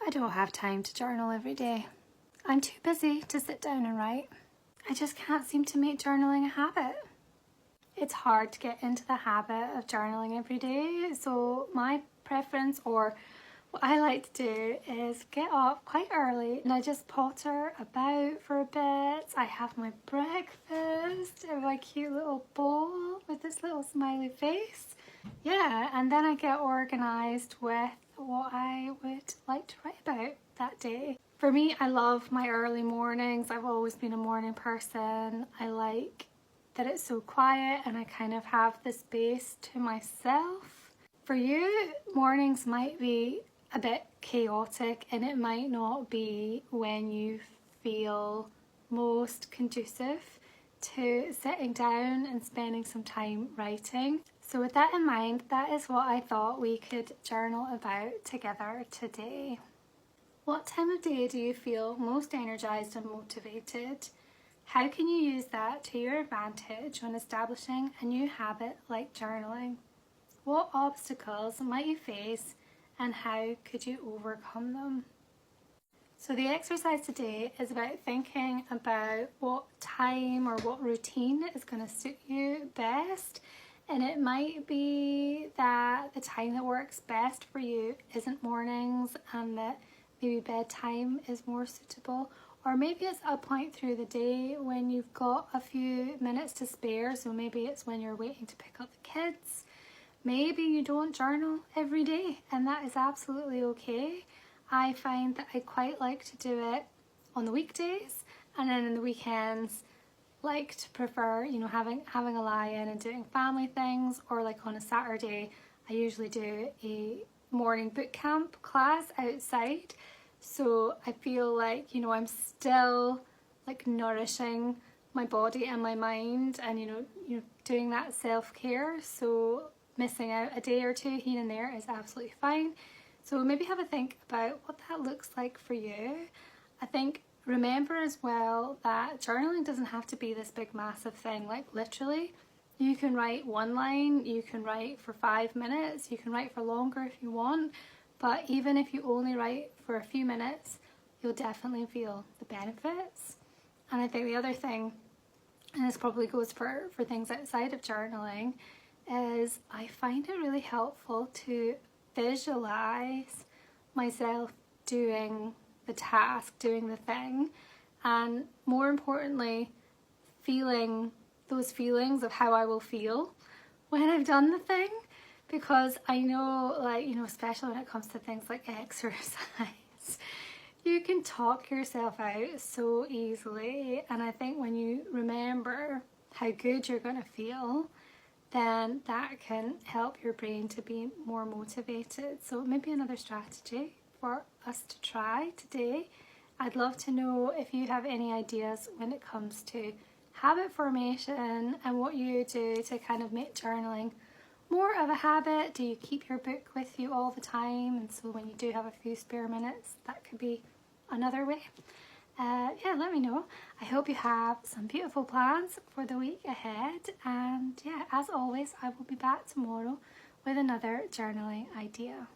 I don't have time to journal every day. I'm too busy to sit down and write. I just can't seem to make journaling a habit. It's hard to get into the habit of journaling every day, so my preference, or what I like to do, is get up quite early and I just potter about for a bit. I have my breakfast in my cute little bowl with this little smiley face. Yeah, and then I get organised with what I would like to write about that day. For me, I love my early mornings. I've always been a morning person. I like that it's so quiet and I kind of have the space to myself. For you, mornings might be a bit chaotic and it might not be when you feel most conducive to sitting down and spending some time writing. So with that in mind, that is what I thought we could journal about together today. What time of day do you feel most energised and motivated? How can you use that to your advantage when establishing a new habit like journaling? What obstacles might you face and how could you overcome them? So the exercise today is about thinking about what time or what routine is going to suit you best. And it might be that the time that works best for you isn't mornings and that maybe bedtime is more suitable. Or maybe it's a point through the day when you've got a few minutes to spare. So maybe it's when you're waiting to pick up the kids. Maybe you don't journal every day and that is absolutely okay. I find that I quite like to do it on the weekdays, and then in the weekends like to prefer, you know, having a lie-in and doing family things. Or like on a Saturday I usually do a morning boot camp class outside, so I feel like, you know, I'm still like nourishing my body and my mind and you know doing that self-care. So missing out a day or two here and there is absolutely fine. So maybe have a think about what that looks like for you. I think remember as well that journaling doesn't have to be this big massive thing. Like literally you can write one line, you can write for 5 minutes, you can write for longer if you want, but even if you only write for a few minutes, you'll definitely feel the benefits. And I think the other thing, and this probably goes for things outside of journaling, is I find it really helpful to visualize myself doing the task, doing the thing, and more importantly, feeling those feelings of how I will feel when I've done the thing. Because I know, like, you know, especially when it comes to things like exercise, you can talk yourself out so easily, and I think when you remember how good you're going to feel, then that can help your brain to be more motivated. So maybe another strategy for us to try today. I'd love to know if you have any ideas when it comes to habit formation and what you do to kind of make journaling more of a habit. Do you keep your book with you all the time, and so when you do have a few spare minutes, that could be another way? Yeah, let me know. I hope you have some beautiful plans for the week ahead, and yeah, as always, I will be back tomorrow with another journaling idea.